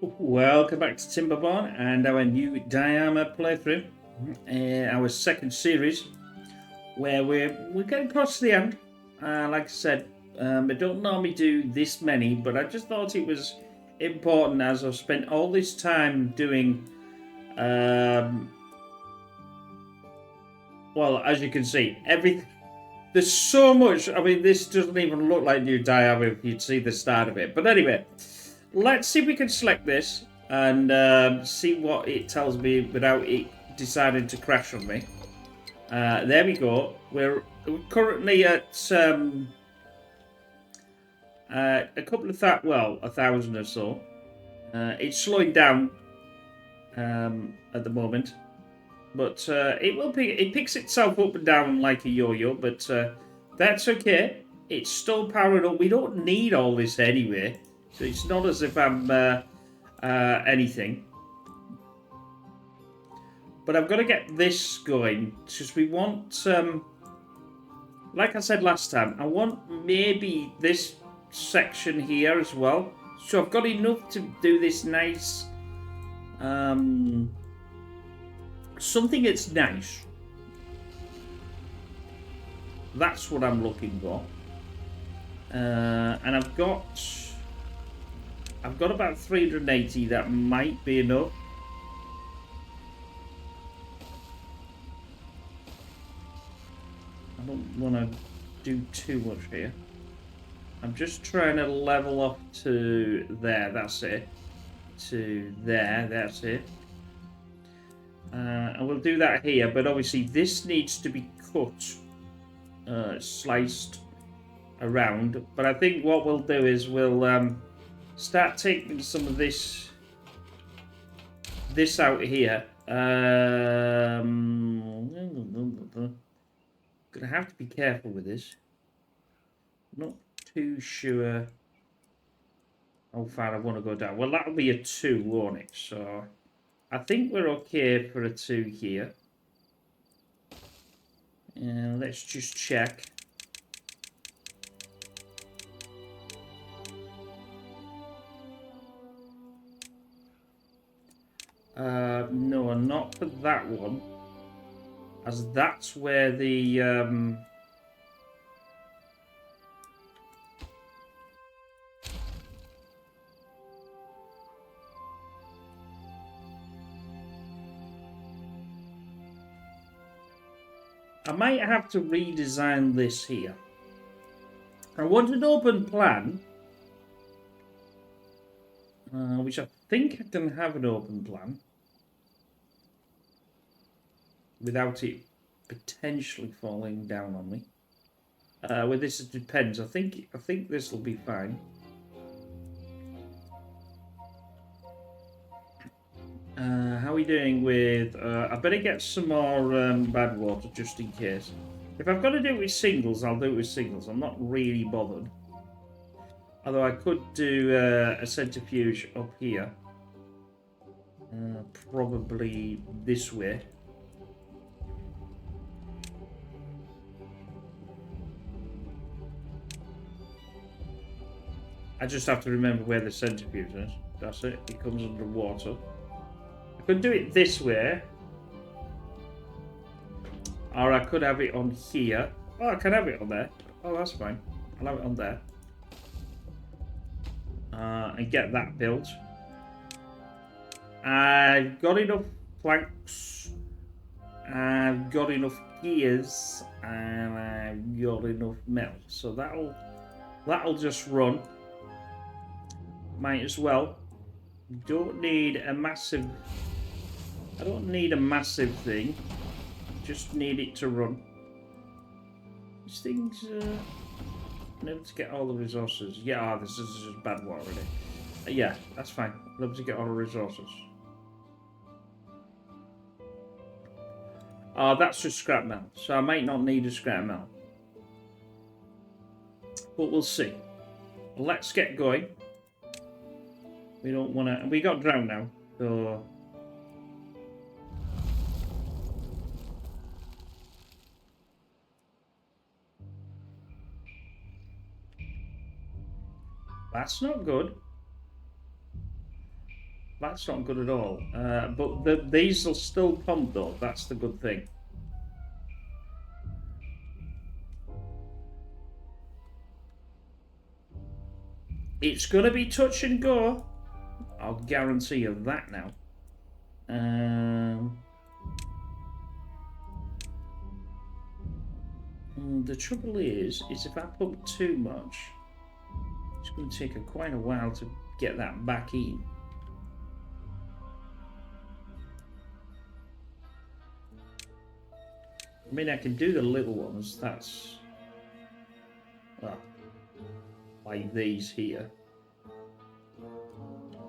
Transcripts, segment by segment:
Welcome back to Timberborn and our new Diarma playthrough, our second series, where we're getting close to the end. Like I said, I don't normally do this many, but I just thought it was important as I've spent all this time doing. Well, as you can see, everything. There's so much. I mean, this doesn't even look like new Diarma if you'd see the start of it. But anyway. Let's see if we can select this and see what it tells me without it deciding to crash on me. There we go. We're currently at a couple of well, 1,000 or so. It's slowing down at the moment, but it picks itself up and down like a yo-yo. But that's okay. It's still powered up. We don't need all this anyway. So it's not as if I'm anything. But I've got to get this going because we want, like I said last time, I want maybe this section here as well. So I've got enough to do this nice, something that's nice. That's what I'm looking for. And I've got about 380. That might be enough. I don't want to do too much here. I'm just trying to level up to there. That's it. To there. That's it. And we'll do that here. But obviously this needs to be cut, sliced around. But I think what we'll do is we'll start taking some of this out here. Gonna have to be careful with this. Not too sure how far I want to go down. Well, that'll be a 2, won't it? So I think we're okay for a 2 here. And let's just check. No, not for that one, as that's where the I might have to redesign this here. I want an open plan, which I think I can have an open plan without it potentially falling down on me. With this, it depends. I think this will be fine. How are we doing with... I better get some more bad water just in case. If I've got to do it with singles, I'll do it with singles. I'm not really bothered. Although I could do a centrifuge up here. Probably this way. I just have to remember where the centrifuge is. That's it. It comes under water. I could do it this way. Or I could have it on here. Oh, I can have it on there. Oh, that's fine. I'll have it on there. And get that built. I've got enough planks. I've got enough gears. And I've got enough metal. So that'll just run. Might as well. Don't need a massive... I don't need a massive thing. Just need it to run. These things... Never to get all the resources. Yeah, this is just bad water already. Yeah, that's fine. Never to get all the resources. Oh, that's just scrap metal. So I might not need a scrap metal. But we'll see. Let's get going. We don't want to... We got drowned now. So... That's not good. That's not good at all. But these will still pump though. That's the good thing. It's going to be touch and go. I'll guarantee you that now. The trouble is if I pump too much, it's going to take quite a while to get that back in. I mean, I can do the little ones. That's, well, like these here.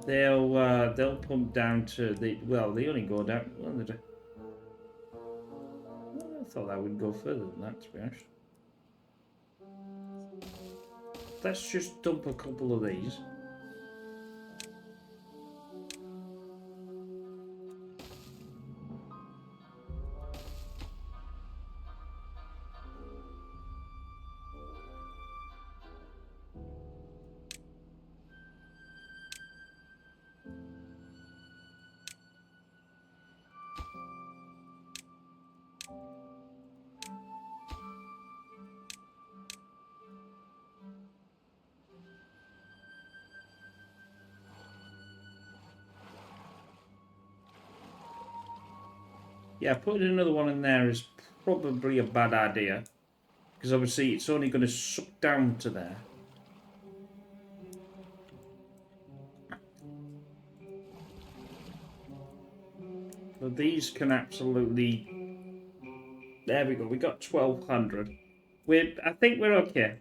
They'll pump down to the, well, they only go down. Well, I thought that would go further than that, to be honest. Let's just dump a couple of these. Yeah, putting another one in there is probably a bad idea. Because obviously it's only going to suck down to there. So these can absolutely... There we go, we got 1,200. I think we're okay.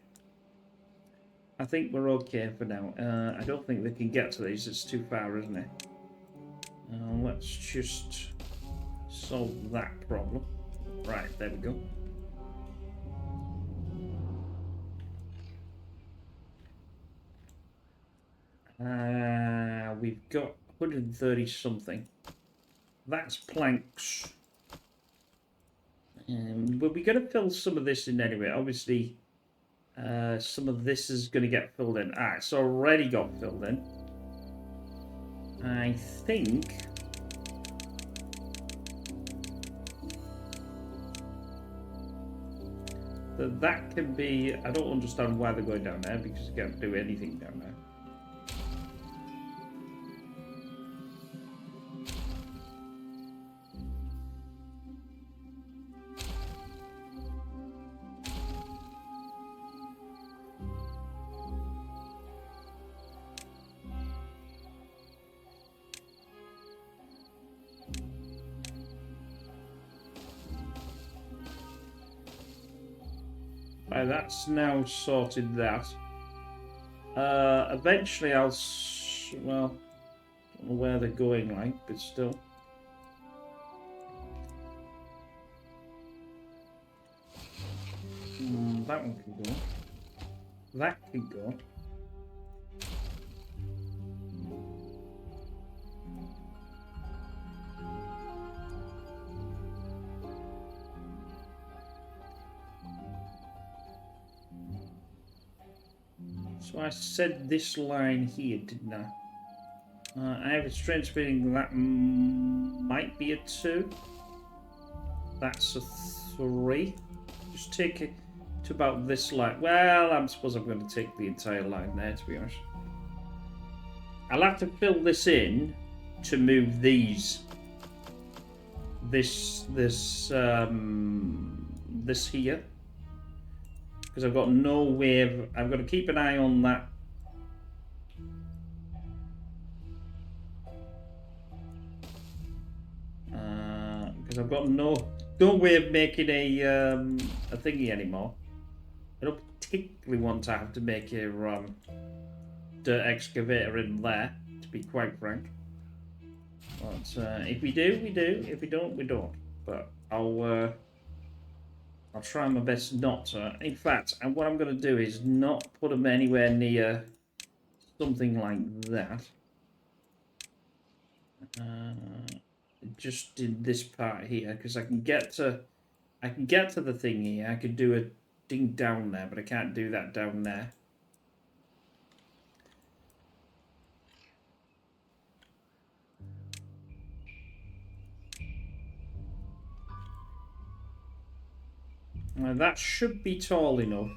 I think we're okay for now. I don't think they can get to these, it's too far, isn't it? Let's just solve that problem. Right, there we go. We've got 130 something. That's planks. But we're going to fill some of this in anyway. Obviously, some of this is going to get filled in. Ah, it's already got filled in. I think... that can be... I don't understand why they're going down there, because you can't do anything down there. Right, that's now sorted that. Eventually I'll... well, I don't know where they're going like, but still. That one can go. That can go. So I said this line here, didn't I? I have a strange feeling that might be a 2. That's a 3. Just take it to about this line. Well, I suppose I'm going to take the entire line there, to be honest. I'll have to fill this in to move these. This here. Because I've got no way of... I've got to keep an eye on that. Because I've got no way of making a thingy anymore. I don't particularly want to have to make a dirt excavator in there, to be quite frank. But if we do, we do. If we don't, we don't. But I'll try my best not to. In fact, and what I'm going to do is not put them anywhere near something like that. Just in this part here, because I can get to the thing here. I could do a thing down there, but I can't do that down there. That should be tall enough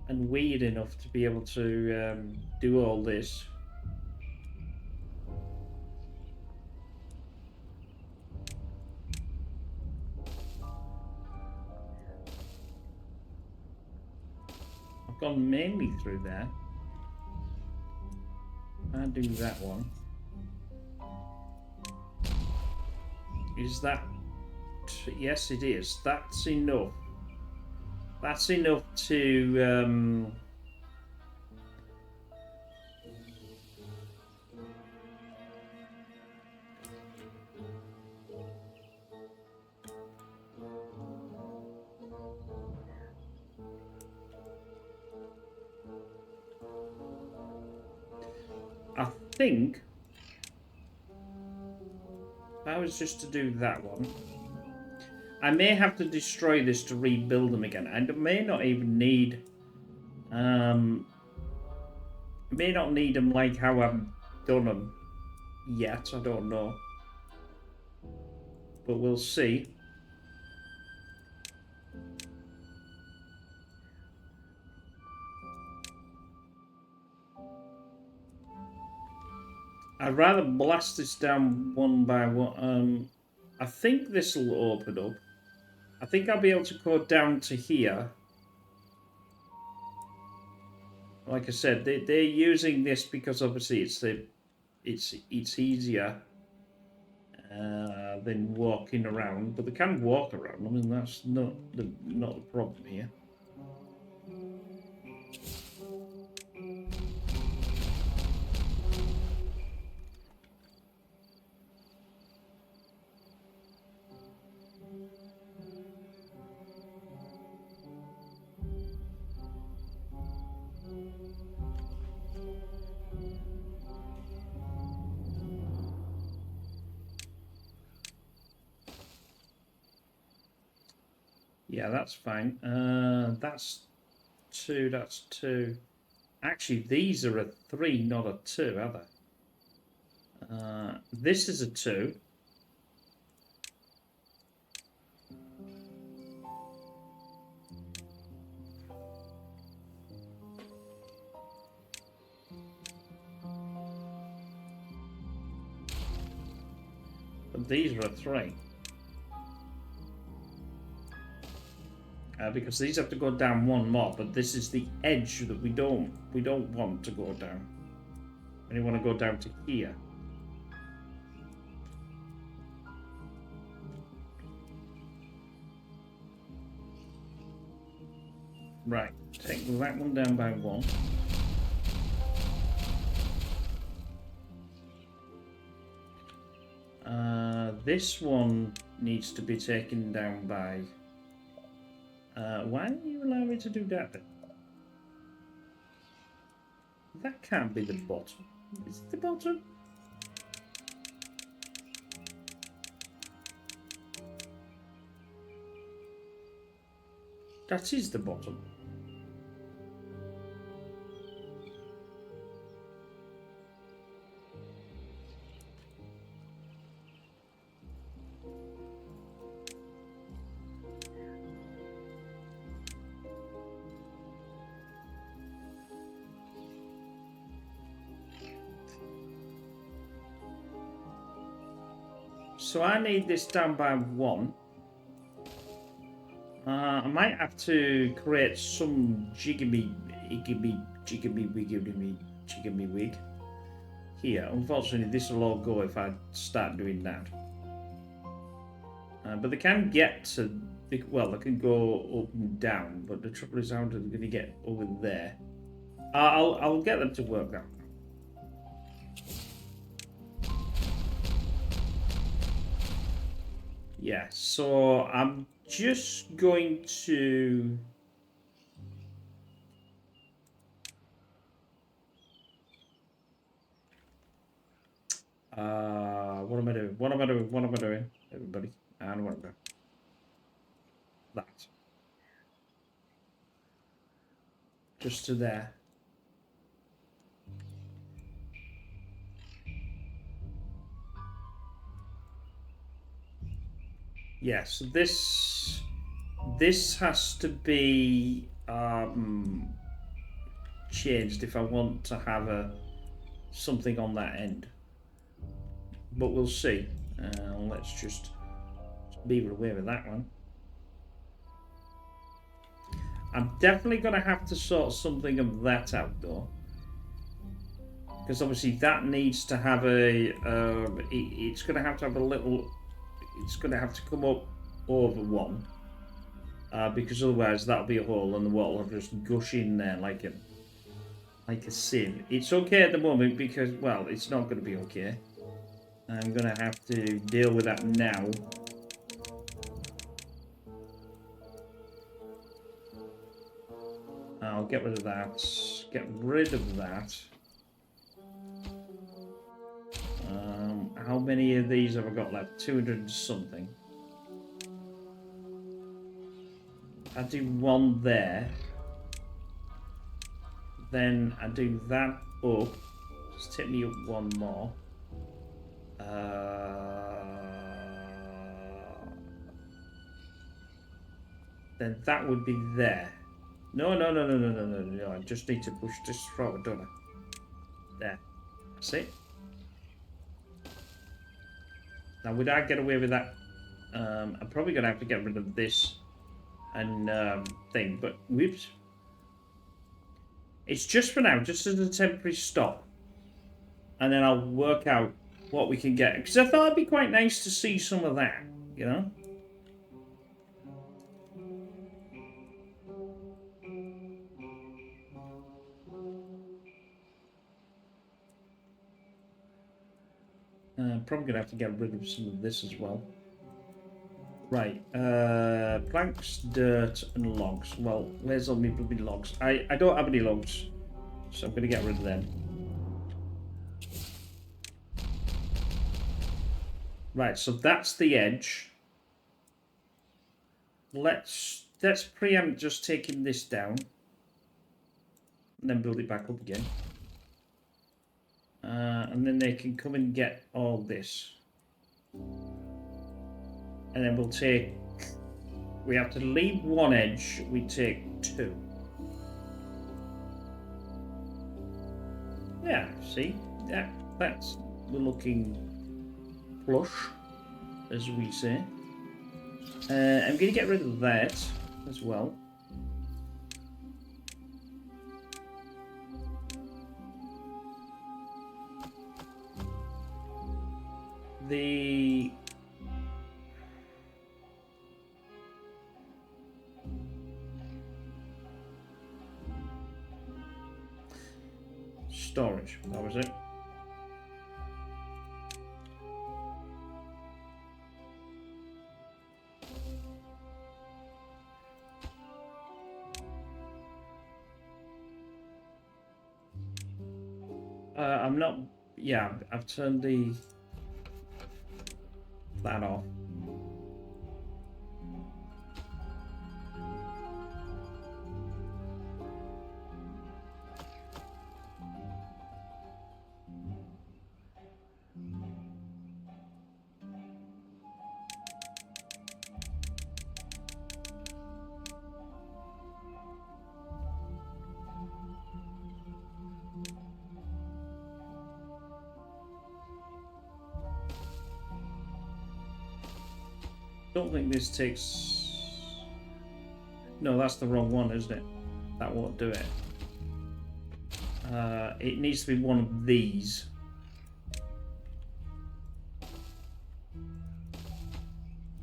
and weird enough to be able to do all this. I've gone mainly through there. I'll do that one. Is that... Yes, it is. That's enough. That's enough to... I think... If I was just to do that one... I may have to destroy this to rebuild them again. I may not even need... I may not need them like how I've done them yet. I don't know. But we'll see. I'd rather blast this down one by one. I think this will open up. I think I'll be able to go down to here. Like I said, they're using this because obviously it's easier than walking around. But they can walk around. I mean, that's not the problem here. Yeah, that's fine. That's 2, that's 2. Actually, these are a 3, not a 2, are they? This is a 2. But these are a 3. Because these have to go down one more, but this is the edge that we don't want to go down. We want to go down to here. Right, take that one down by 1. This one needs to be taken down by... why don't you allow me to do that then? That can't be the bottom. Is it the bottom? That is the bottom. So I need this down by 1. I might have to create some jiggly wig here. Unfortunately, this will all go if I start doing that. But they can get to... Well, they can go up and down, but the trouble is how they're going to get over there. I'll get them to work out. Yeah, so I'm just going to... what am I doing? What am I doing? What am I doing? Everybody, I know what I'm doing. That. Just to there. Yeah, so this has to be changed if I want to have something on that end. But we'll see. Let's just leave it away with that one. I'm definitely going to have to sort something of that out, though. Because obviously that needs to have a... it's going to have a little... It's going to have to come up over one. Because otherwise that'll be a hole and the water will just gush in there like a sieve. It's okay at the moment because, well, it's not going to be okay. I'm going to have to deal with that now. I'll get rid of that. Get rid of that. How many of these have I got left? 200 something. I do one there. Then I do that up. Just take me up one more. Then that would be there. No. I just need to push this forward, don't I? There. That's it. Now, would I get away with that? I'm probably going to have to get rid of this and thing, but whoops. It's just for now, just as a temporary stop. And then I'll work out what we can get. Because I thought it'd be quite nice to see some of that, you know? I'm probably going to have to get rid of some of this as well. Right, planks, dirt, and logs. Well, where's all my bloody logs? I don't have any logs, so I'm going to get rid of them. Right, so that's the edge. Let's preempt just taking this down, and then build it back up again. And then they can come and get all this. And then we'll take... We have to leave one edge, we take two. Yeah, see? Yeah, that's looking plush, as we say. I'm going to get rid of that as well. The... storage, that was it. I'm not... Yeah, I've turned that off. Don't think this takes... No, that's the wrong one, isn't it? That won't do it. It needs to be one of these.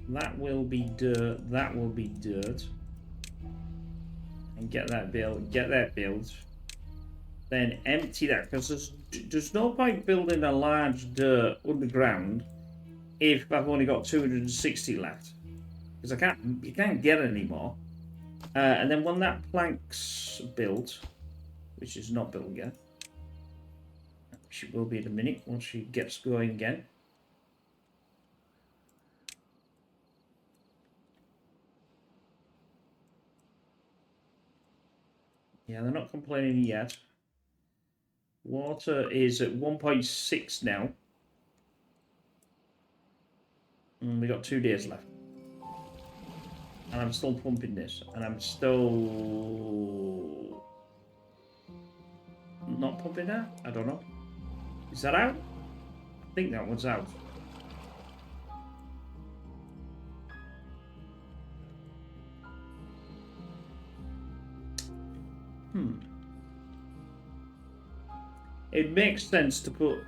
That will be dirt. That will be dirt. And get that built. Get that built. Then empty that, because there's no point building a large dirt underground if I've only got 260 left, because you can't get any more. And then when that plank's built, which is not built yet, which it will be in a minute once she gets going again. Yeah, they're not complaining yet. Water is at 1.6 now. And we got 2 days left. And I'm still pumping this. And I'm still not pumping that? I don't know. Is that out? I think that one's out. It makes sense to put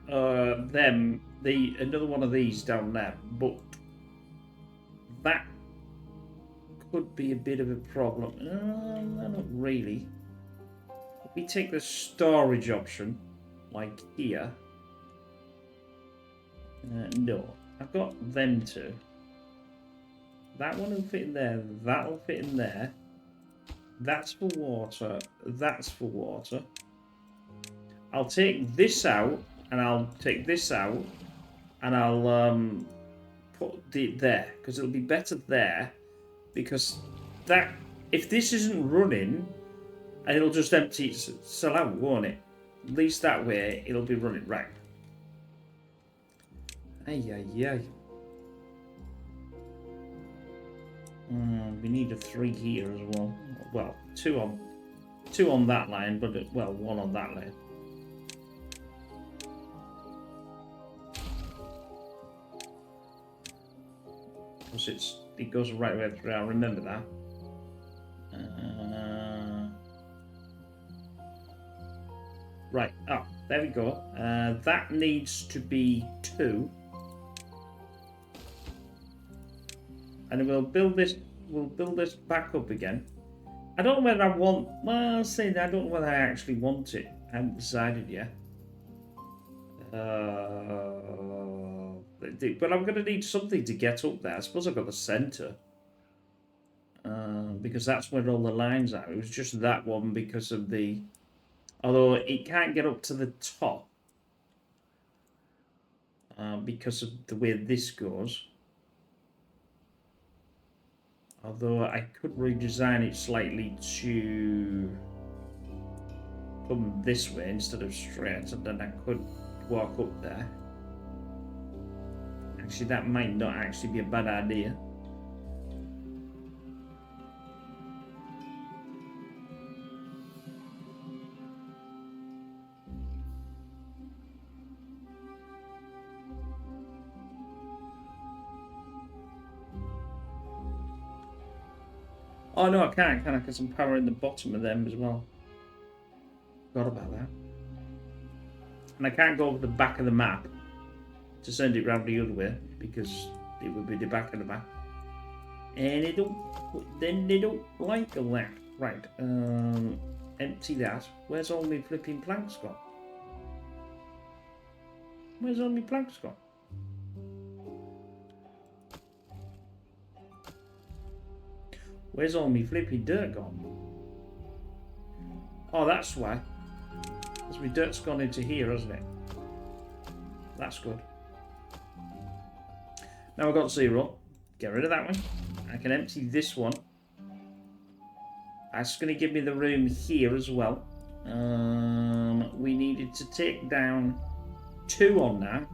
another one of these down there, but that could be a bit of a problem. Not really. If we take the storage option, like here, no, I've got them two. That one will fit in there. That'll fit in there. That's for water. That's for water. I'll take this out, and I'll take this out, and I'll put it there, because it'll be better there, because that, if this isn't running, and it'll just empty itself out, won't it? At least that way, it'll be running. Right. Ay. We need a 3 here as well. Well, two on that line, but well, 1 on that line. Because it goes right way through. I remember that. Right. Oh, there we go. That needs to be 2. And we'll build this. We'll build this back up again. I don't know whether I want. Well, I'll say that I don't know whether I actually want it. I haven't decided yet. But I'm going to need something to get up there. I suppose I've got the centre. Because that's where all the lines are. It was just that one because of the... Although it can't get up to the top. Because of the way this goes. Although I could redesign it slightly to come this way instead of straight, and then I could walk up there. Actually, that might not actually be a bad idea. Oh no, I can't, can I? Because I'm powering the bottom of them as well. Forgot about that. And I can't go over the back of the map to send it round the other way, because it would be the back of the map. And then they don't like all that. Right, empty that. Where's all my flipping planks gone? Where's all my planks gone? Where's all my flipping dirt gone? Oh, that's why. Because my dirt's gone into here, hasn't it? That's good. Now I've got 0. Get rid of that one. I can empty this one. That's going to give me the room here as well. We needed to take down 2 on that.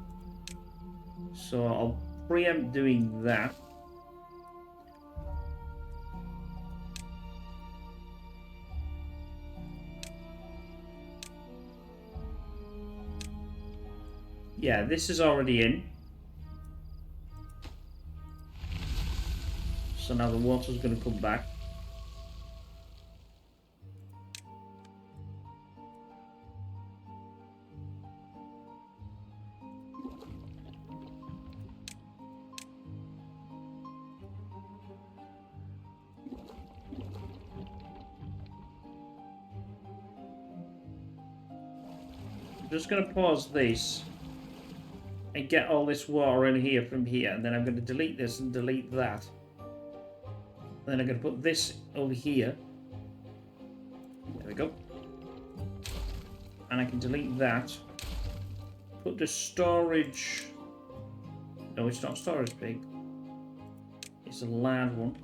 So I'll preempt doing that. Yeah, this is already in. So now the water's going to come back. I'm just going to pause this and get all this water in here from here, and then I'm going to delete this and delete that. Then I'm going to put this over here. There we go. And I can delete that. Put the storage... No, it's not storage big. It's a large one.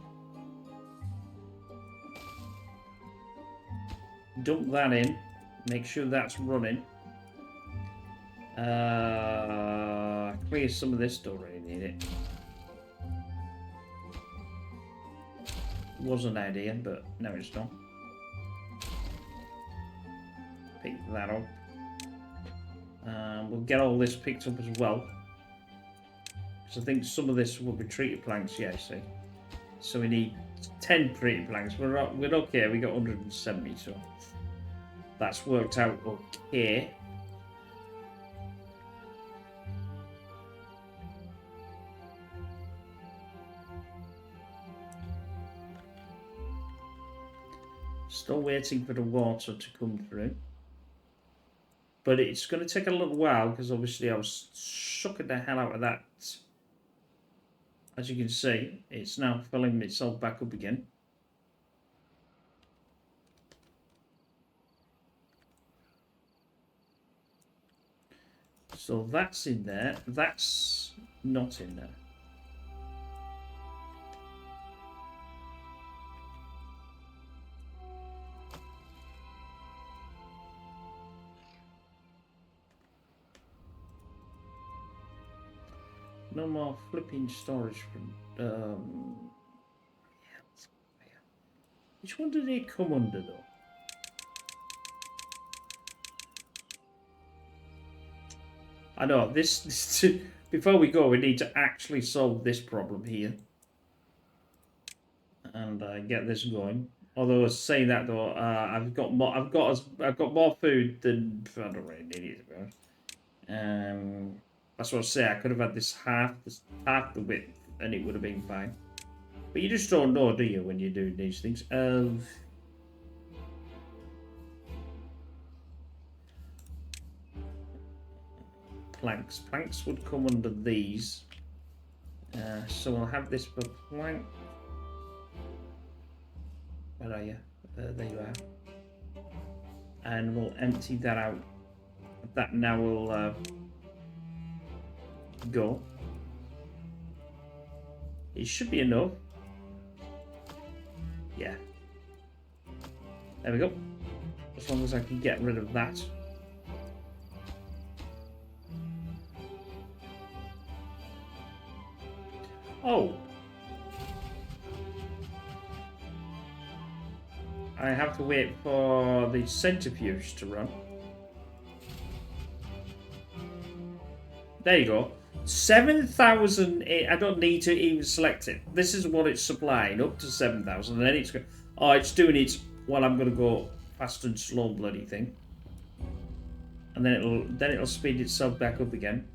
Dump that in. Make sure that's running. Clear some of this, don't really need it. was an idea, but no, it's not. Pick that up. We'll get all this picked up as well. Because I think some of this will be treated planks, yeah, see. So we need 10 treated planks. We're okay, we got 170, so that's worked out okay. Still waiting for the water to come through. But it's going to take a little while because obviously I was sucking the hell out of that. As you can see, it's now filling itself back up again. So that's in there. That's not in there. No more flipping storage from which one did they come under though? I know this before we go we need to actually solve this problem here. And get this going. Although saying that though, I've got more food than I don't really need it. That's what I say. I could have had this half the width, and it would have been fine. But you just don't know, do you, when you're doing these things? Planks. Planks would come under these. So we'll have this for plank. Where are you? There you are. And we'll empty that out. That now will go. It should be enough. Yeah. There we go. As long as I can get rid of that. Oh. I have to wait for the centrifuge to run. There you go. 7,000. I don't need to even select it. This is what it's supplying, up to 7,000. And then it's going. Oh, it's doing it while I'm going to go fast and slow, bloody thing. And then it'll speed itself back up again.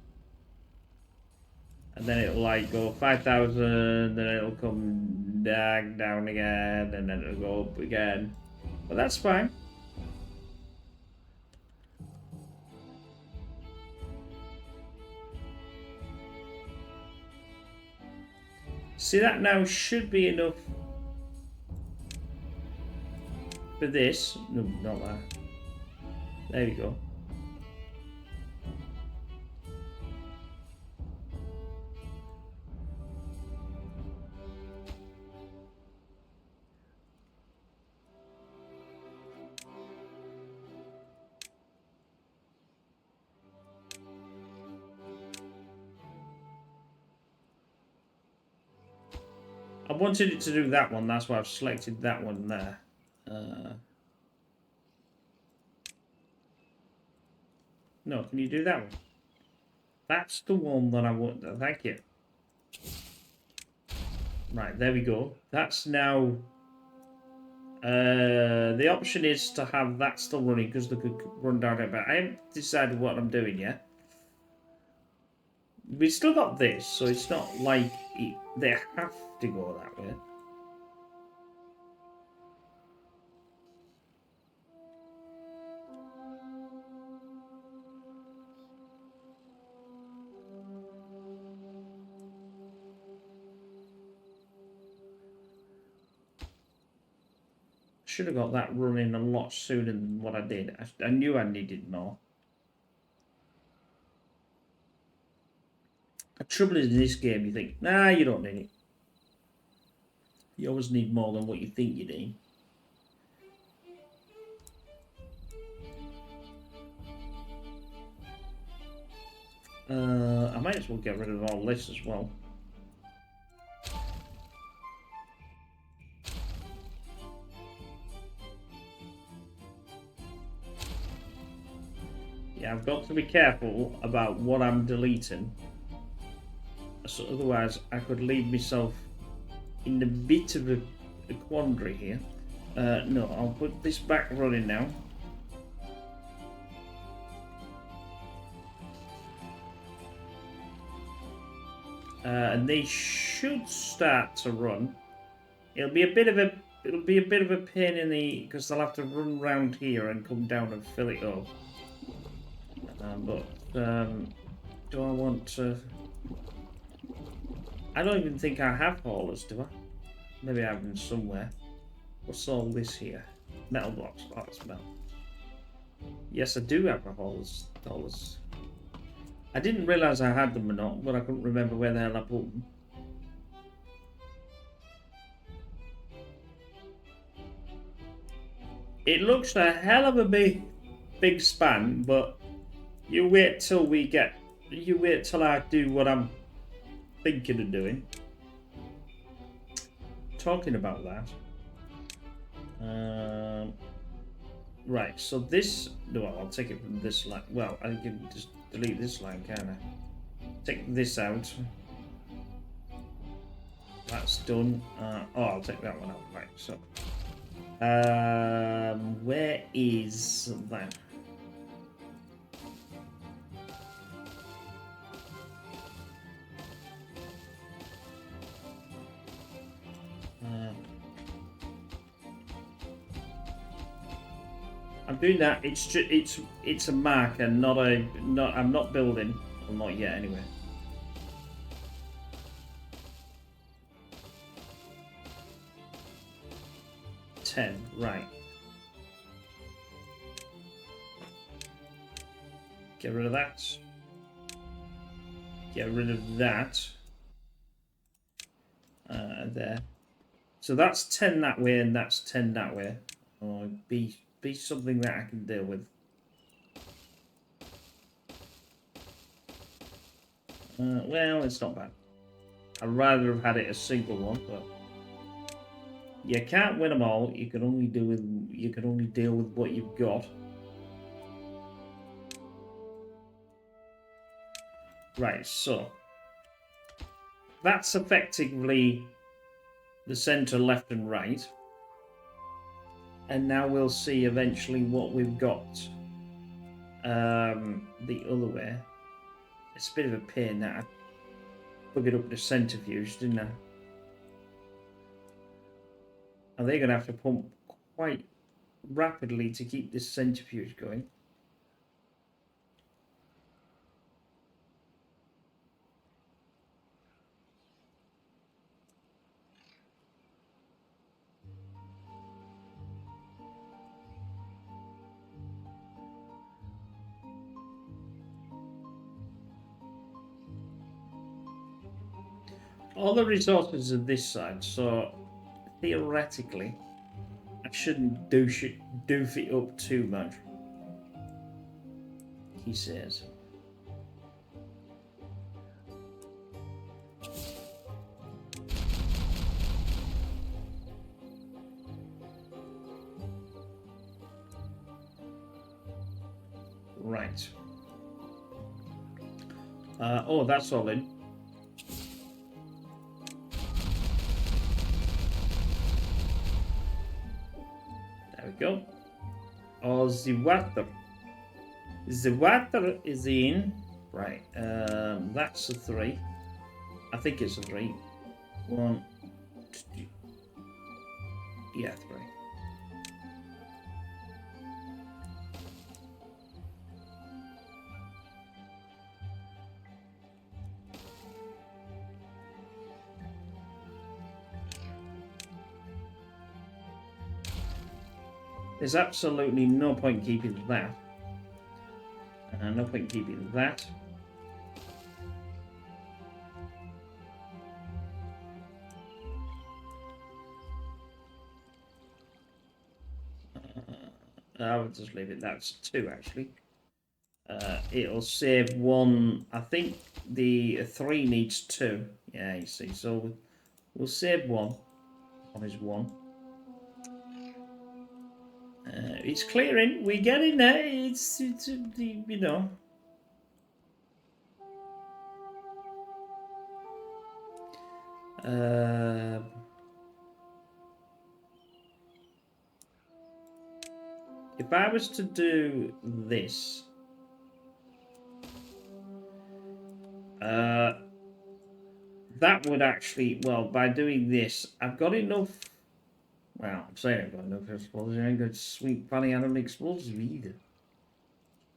And then it'll like go 5,000. Then it'll come down again, and then it'll go up again. But that's fine. See, that now should be enough for this. No, not that. There we go. I wanted it to do that one, that's why I've selected that one there. No, can you do that one? That's the one that I want. Thank you. Right, there we go. That's now... the option is to have that still running because they could run down it, but I haven't decided what I'm doing yet. We still got this, so it's not like they have to go that way. Should have got that running a lot sooner than what I did. I knew I needed more. The trouble is in this game, you think, nah, you don't need it. You always need more than what you think you need. I might as well get rid of all this as well. I've got to be careful about what I'm deleting. So otherwise, I could leave myself in a bit of a quandary here. No, I'll put this back running now. And they should start to run. It'll be a bit of a pain in the, because they'll have to run round here and come down and fill it up. Do I want to? I don't even think I have haulers, do I? Maybe I have them somewhere. What's all this here? Metal blocks. Oh, it's metal. Yes, I do have a haulers. I didn't realise I had them or not, but I couldn't remember where the hell I put them. It looks a hell of a big span, but you wait till I do what I'm thinking of doing. Talking about that. Right, so this... Well, I'll take it from this line. Well, I can just delete this line, can't I? Take this out. That's done. I'll take that one out. Right, so... where is that? I'm doing that. It's a marker, not a I'm not building. Well, not yet, anyway. Right. Get rid of that. Get rid of that. There. So that's 10 that way, and that's 10 that way. Oh, be something that I can deal with. Well, it's not bad. I'd rather have had it a single one, but you can't win them all. You can only deal with what you've got. Right, so that's effectively the center, left, and right. And now we'll see eventually what we've got the other way. It's a bit of a pain that I buggered up the centrifuge, didn't I? And they're going to have to pump quite rapidly to keep this centrifuge going. All the resources are this side, so theoretically I shouldn't doof it up too much, he says. Right. Oh, that's all in. Go. Oh, the water. The water is in. Right. That's a 3. I think it's a 3. 1, 2. Yeah, 3. There's absolutely no point keeping that. No point keeping that. I would just leave it. That's 2 actually. It'll save 1. I think the 3 needs 2. Yeah, you see. So we'll save 1. 1 is 1. It's clearing. We get in there. It's you know. If I was to do this, that would actually, well, by doing this, I've got enough. Well, I'm saying I've got enough explosives. I ain't got sweet funny out of explosives either.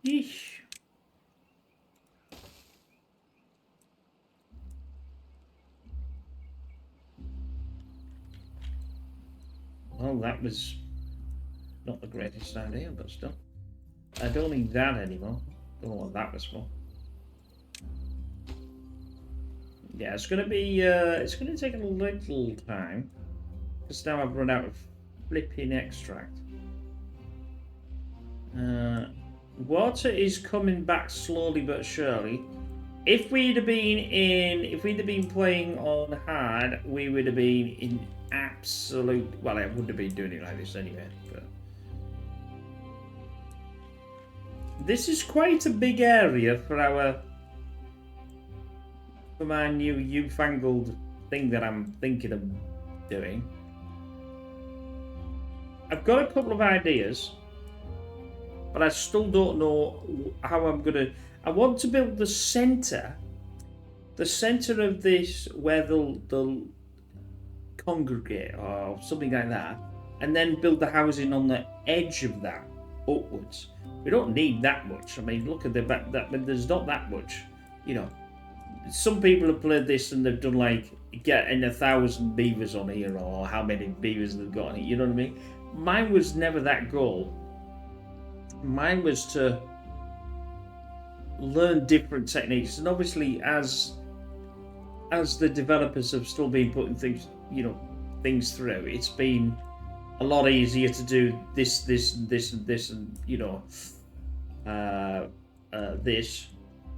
Yeesh. Well, that was not the greatest idea, but still. I don't need that anymore. Don't know what that was for. Yeah, it's gonna be. It's gonna take a little time. Because now I've run out of flipping extract. Water is coming back slowly but surely. If we'd have been playing on hard, we would have been in absolute. Well, I wouldn't have been doing it like this anyway. But this is quite a big area for my new newfangled thing that I'm thinking of doing. I've got a couple of ideas, but I still don't know how I'm gonna. I want to build the center of this where they'll congregate or something like that, and then build the housing on the edge of that upwards. We don't need that much. I mean, look at there's not that much. You know, some people have played this and they've done like getting 1,000 beavers on here, or how many beavers they've got on it. You know what I mean? Mine was never that goal. Mine was to learn different techniques, and obviously as the developers have still been putting things through, it's been a lot easier to do this and this and this.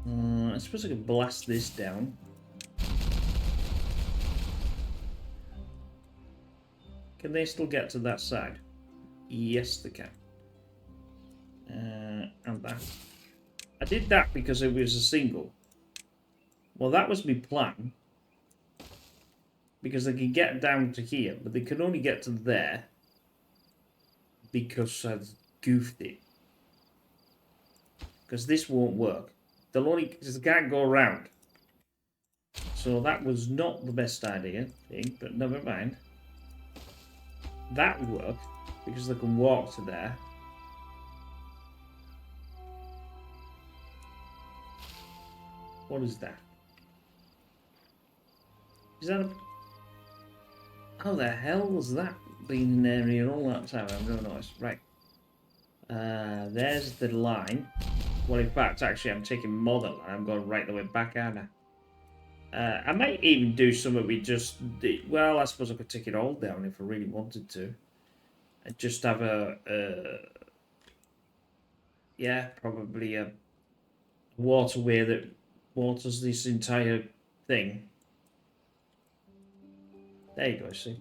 I suppose I could blast this down. Can they still get to that side? Yes, they can. And that. I did that because it was a single. Well, that was my plan. Because they can get down to here, but they can only get to there. Because I've goofed it. Because this won't work. Because they can't go around. So that was not the best idea, I think, but never mind. That would work, because they can walk to there. What is that? Is that a... How the hell was that being in there here all that time? I've never noticed. Right. There's the line. Well, in fact, actually, I'm taking more than line. I'm going right the way back, aren't I? I might even do something we just... Well, I suppose I could take it all down if I really wanted to. And just have yeah, probably a waterway that waters this entire thing. There you go, see.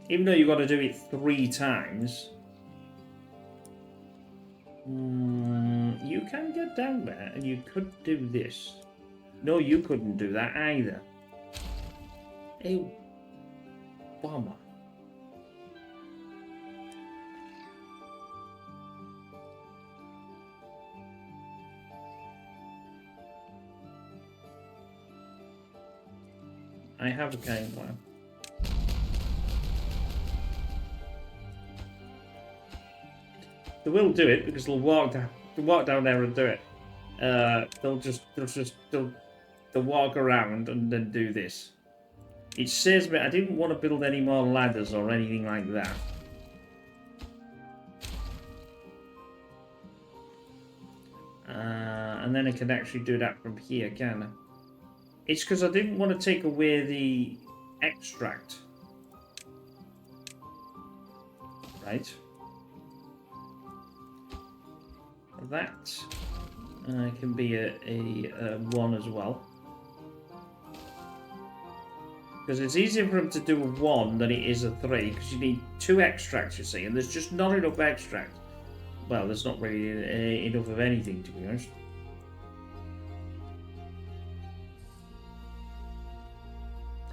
Even though you've got to do it 3 times, you can get down there and you could do this. No, you couldn't do that either. Ew. Bummer. I have a game plan. They will do it because they'll walk down there and do it. They'll walk around and then do this. It says me I didn't want to build any more ladders or anything like that. And then I can actually do that from here, can I? It's because I didn't want to take away the extract. Right. That can be a 1 as well. Because it's easier for him to do a 1 than it is a 3, because you need 2 extracts, you see, and there's just not enough extracts. Well, there's not really enough of anything, to be honest.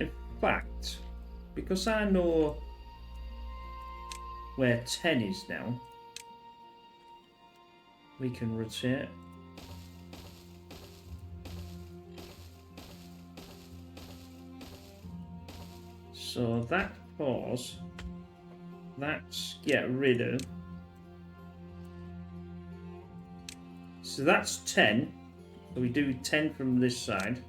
In fact, because I know where 10 is now, we can rotate. So that pause, that's get rid of. So that's 10. So we do 10 from this side.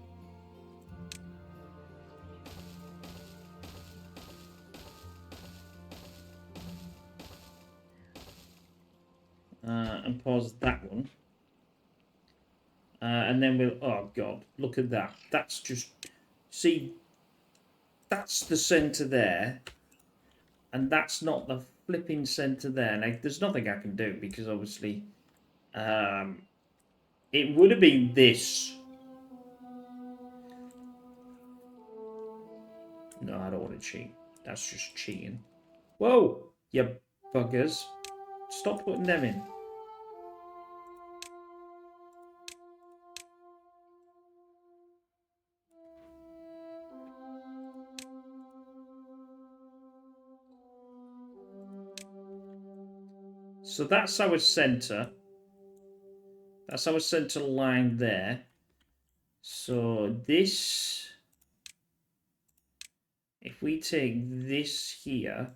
And pause that one. And then we'll, oh God, look at that. That's just, see, that's the center there. And that's not the flipping center there. Like, there's nothing I can do because obviously it would have been this. No, I don't want to cheat. That's just cheating. Whoa, you buggers. Stop putting them in. So that's our center. That's our center line there. So this, if we take this here,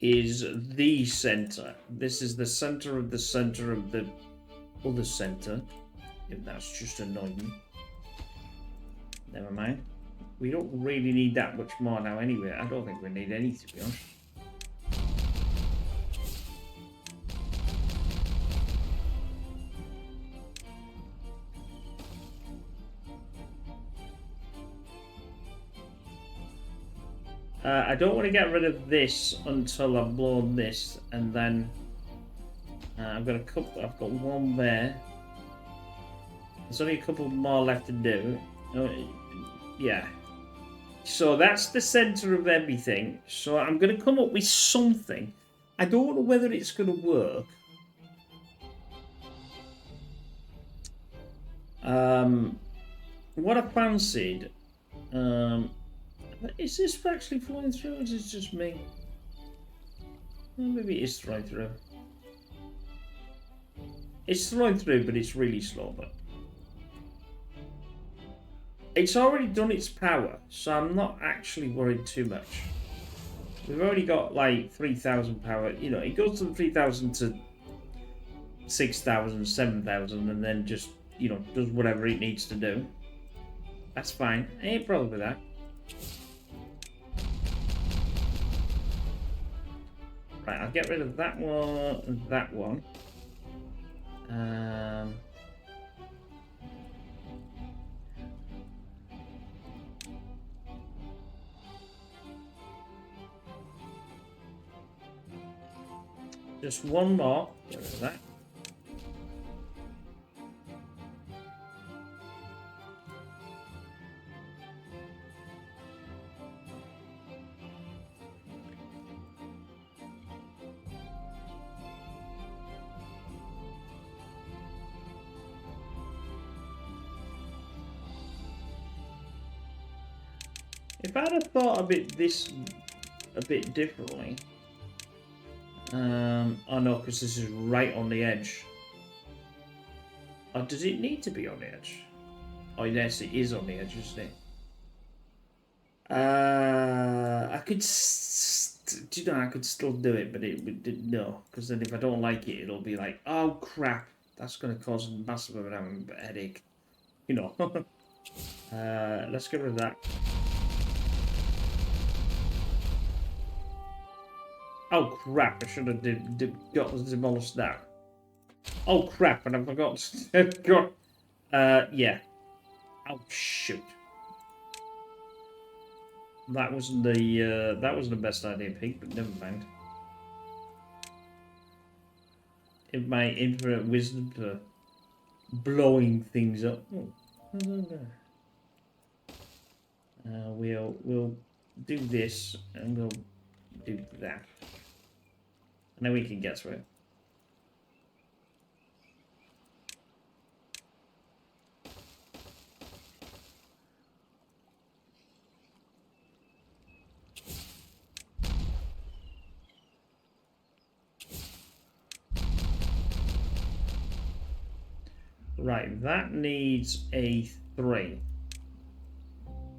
is the center. This is the center of the other center. If that's just annoying. Never mind. We don't really need that much more now anyway. I don't think we need any, to be honest. I don't want to get rid of this until I've blown this, and then I've got a couple. I've got one there. There's only a couple more left to do. Yeah. So that's the center of everything. So I'm going to come up with something. I don't know whether it's going to work. What I fancied. Is this actually flying through, or is it just me? Well, maybe it is flying through. It's flying through, but it's really slow. But it's already done its power, so I'm not actually worried too much. We've already got like 3,000 power. You know, it goes from 3,000 to 6,000, 7,000, and then just, you know, does whatever it needs to do. That's fine. Ain't problem with that. Right, I'll get rid of that one and that one. Just one more. Get rid of that. If I'd have thought of it a bit differently. Oh no, because this is right on the edge. Oh, does it need to be on the edge? Oh yes, it is on the edge, isn't it? I could, you know, I could still do it, but it would no, because then if I don't like it, it'll be like, oh crap, that's going to cause a massive amount of headache. You know. Let's get rid of that. Oh crap, I should have got demolished that. Oh crap, and I forgot. Yeah. Oh shoot. That wasn't the best idea, Pete, but never mind. In my infinite wisdom for blowing things up. Oh. We'll do this and we'll do that. And then we can get to it. Right, that needs a 3.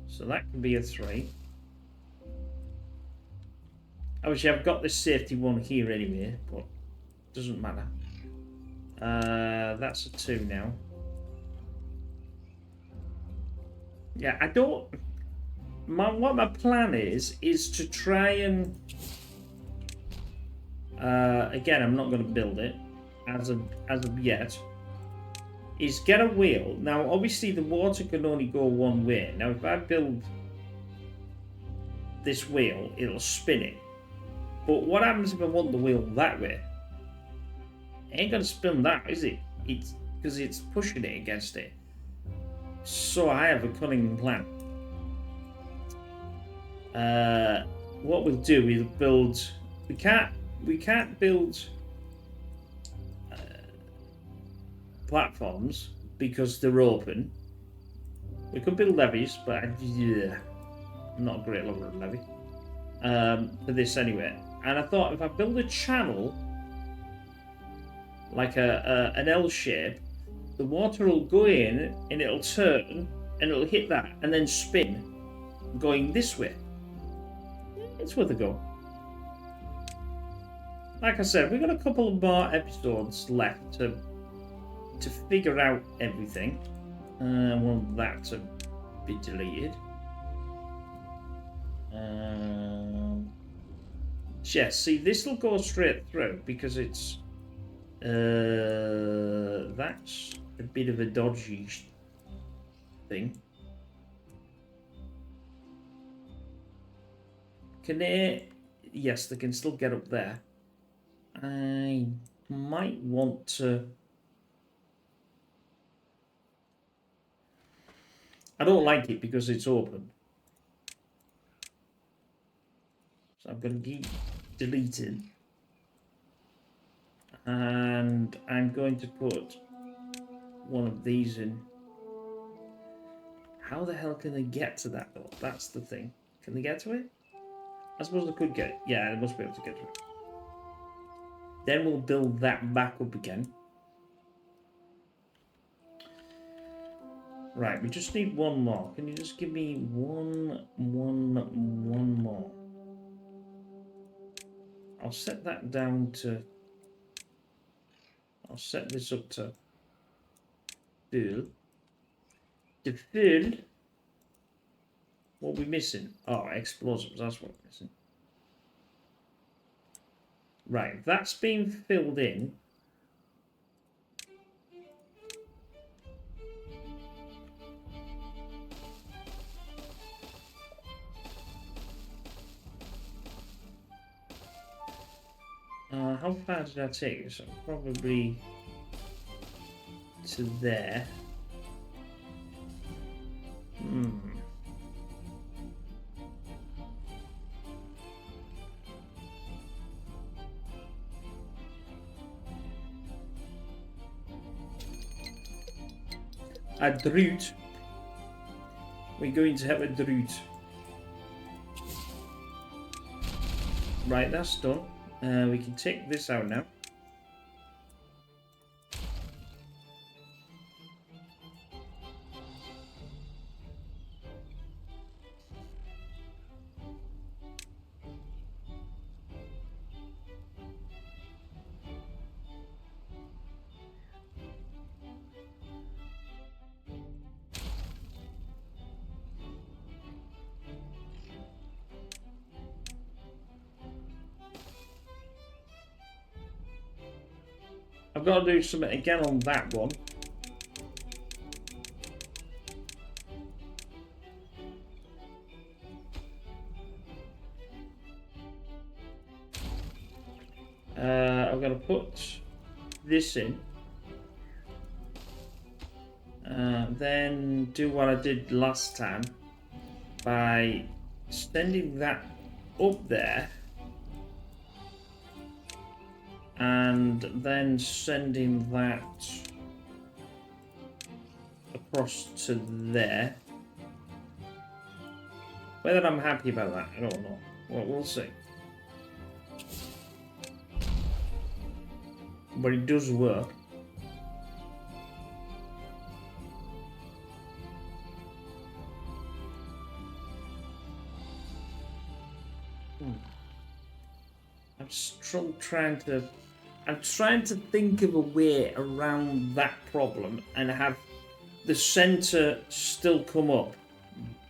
So that can be a 3. Obviously, I've got this safety one here anyway, but it doesn't matter. That's a 2 now. Yeah, I don't... what my plan is to try and... again, I'm not going to build it as of yet. Is get a wheel. Now, obviously, the water can only go one way. Now, if I build this wheel, it'll spin it. But what happens if I want the wheel that way? It ain't going to spin that, is it? It's because it's pushing it against it. So I have a cunning plan. What we'll do is build... We can't build... platforms because they're open. We could build levees, but yeah, I'm not a great lover of levy for this anyway. And I thought if I build a channel like an L shape, the water will go in and it'll turn and it'll hit that and then spin going this way. It's worth a go. Like I said, we've got a couple of more episodes left to figure out everything. I want that to be deleted. Yeah, see, this will go straight through because it's that's a bit of a dodgy thing. Can they? Yes, they can still get up there. I might want to. I don't like it because it's open. So I'm going to keep deleting. And I'm going to put one of these in. How the hell can they get to that though? That's the thing. Can they get to it? I suppose they could get it. Yeah, they must be able to get to it. Then we'll build that back up again. Right, we just need one more. Can you just give me one more? I'll set that down to... I'll set this up to full. To full. What are we missing? Oh, explosives, that's what we're missing. Right, that's been filled in. How far did I take this? Probably to there. A drought. We're going to have a drought. Right, that's done. We can take this out now. I've got to do something again on that one. I've got to put this in. Then do what I did last time. by sending that up there and then sending that across to there. Whether I'm happy about that, I don't know. Well, we'll see. But it does work. I'm still trying to think of a way around that problem and have the center still come up,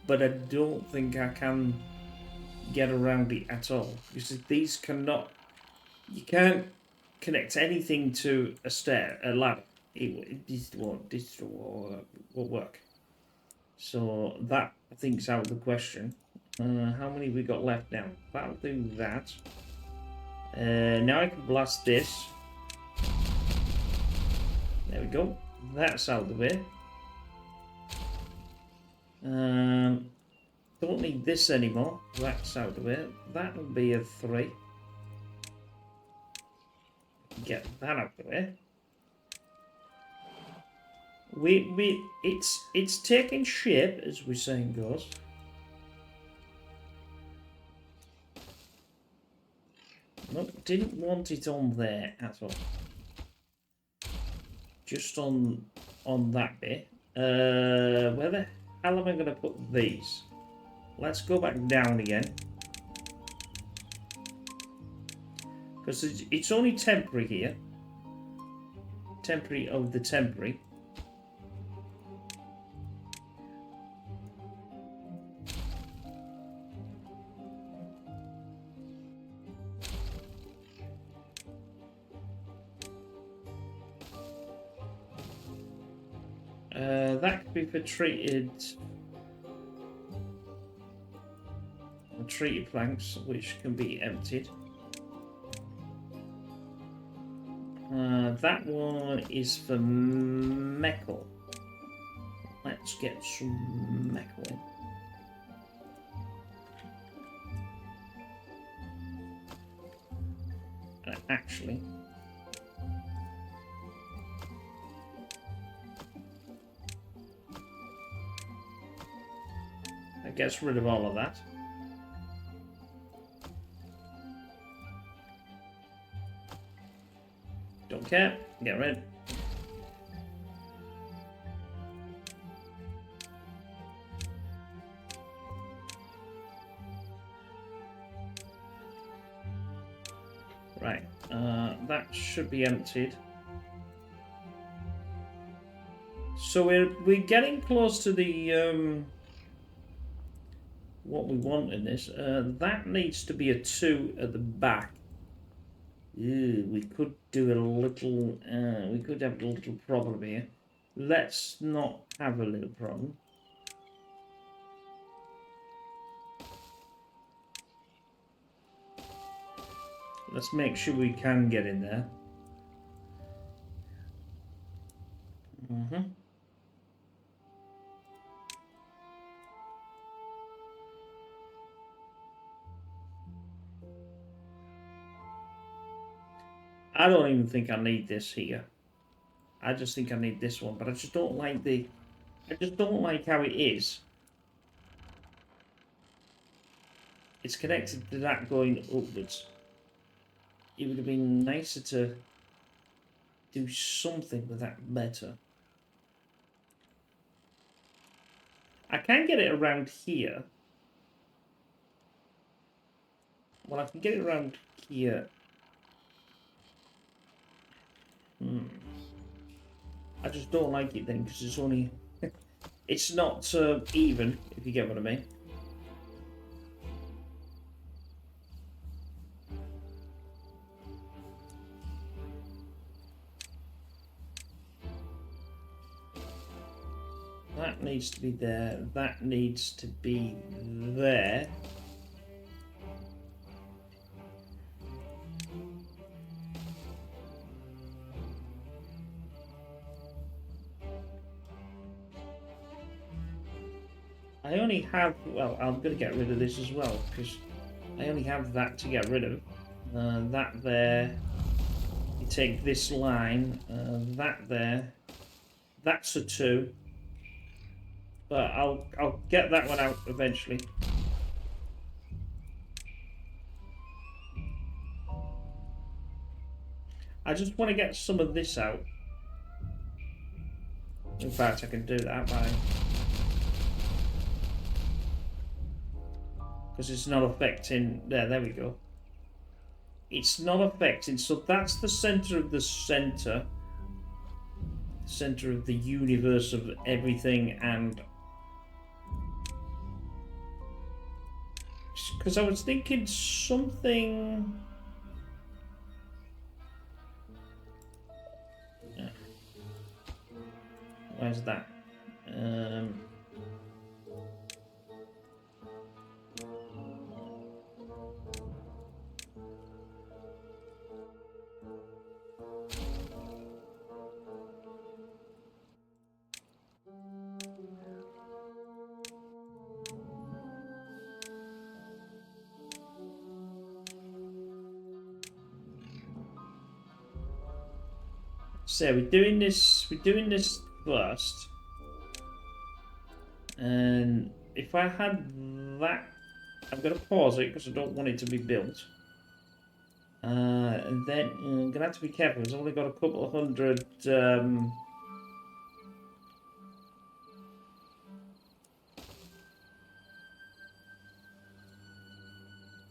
but I don't think I can get around it at all. You see, these cannot. You can't connect anything to a ladder. This won't work. So that, I think, is out of the question. How many we got left now? That'll do that. Now I can blast this. There we go. That's out of the way. Don't need this anymore. That's out of the way. That'll be a 3. Get that out of the way. It's taking shape, as we're saying goes. Nope, didn't want it on there at all. Just on that bit. Where the hell am I going to put these? Let's go back down again. Because it's only temporary here. Temporary of the temporary. That could be for treated planks, which can be emptied. That one is for metal. Let's get some metal in. Actually, that gets rid of all of that. Don't care. Get rid. Right. That should be emptied. So we're getting close to the what we want in this. That needs to be a 2 at the back. Ew, we could do a little. We could have a little problem here. Let's not have a little problem. Let's make sure we can get in there. I don't even think I need this here. I just think I need this one, but I just don't like I just don't like how it is. It's connected to that going upwards. It would have been nicer to do something with that better. I can get it around here. Well, I can get it around here. I just don't like it then, because it's only... it's not even, if you get what I mean. That needs to be there. That needs to be there. I only have, well, I'm going to get rid of this as well, because I only have that to get rid of. That there, you take this line, that there, that's a 2. But I'll get that one out eventually. I just want to get some of this out. In fact, I can do that by... because it's not affecting... There we go. It's not affecting... So that's the center of the center. The center of the universe of everything, and... because I was thinking something... Where's that? So we're doing this first. And if I had that, I'm going to pause it because I don't want it to be built. And then I'm going to have to be careful because I've only got a couple of hundred...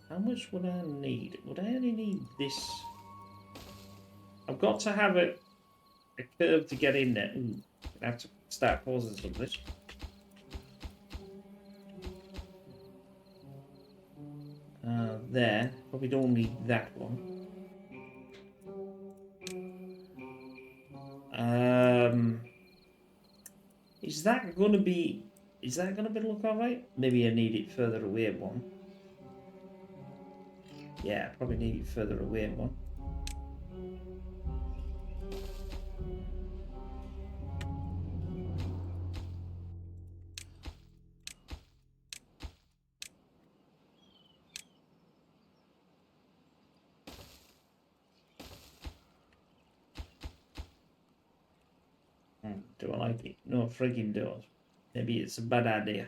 how much would I need? Would I only need this? I've got to have a curve to get in there. Ooh, I have to start pausing some of this. There. Probably don't need that one. Is that gonna be... is that gonna look alright? Maybe I need it further away one. Yeah, probably need it further away one. Do I like it? No friggin' does. Maybe it's a bad idea.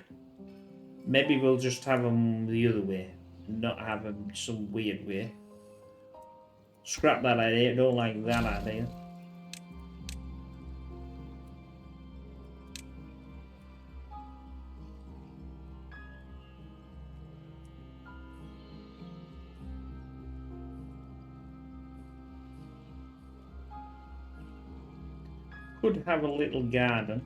Maybe we'll just have them the other way. Not have them some weird way. Scrap that idea. Don't like that idea. Could have a little garden.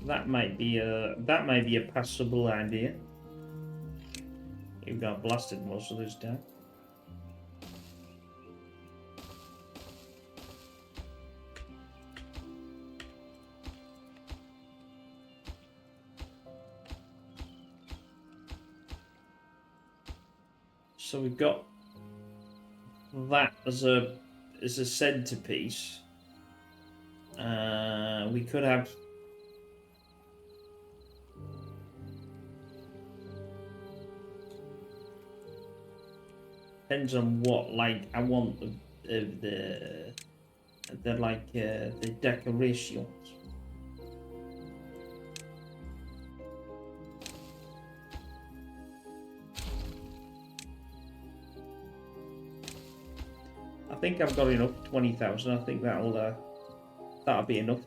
That might be a passable idea. You've got blasted most of this down. So we've got that as a centerpiece. We could have... depends on what, like, I want the decorations. I think I've got enough. 20,000. I think that'll be enough.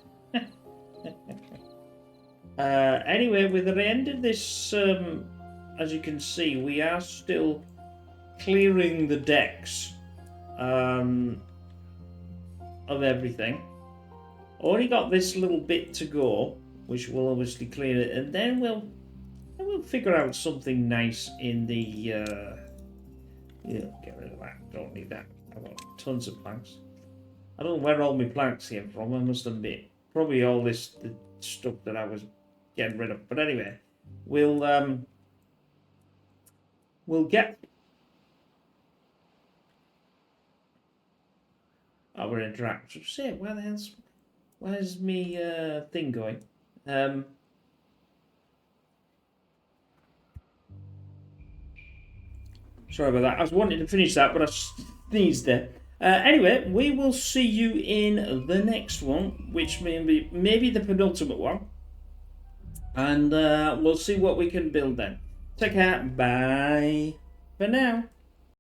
Anyway, with the end of this, as you can see, we are still clearing the decks of everything. Already got this little bit to go, which will obviously clear it, and then we'll figure out something nice in the. Yeah, get rid of that. Don't need that. I've got tons of planks. I don't know where all my planks came from. I must admit, probably all the stuff that I was getting rid of. But anyway, we'll get. Oh, we're in draft. Say, where the hell's Where's me thing going? Sorry about that. I was wanting to finish that, but I sneezed there. Anyway, we will see you in the next one, which may be maybe the penultimate one. And we'll see what we can build then. Take care. Bye for now.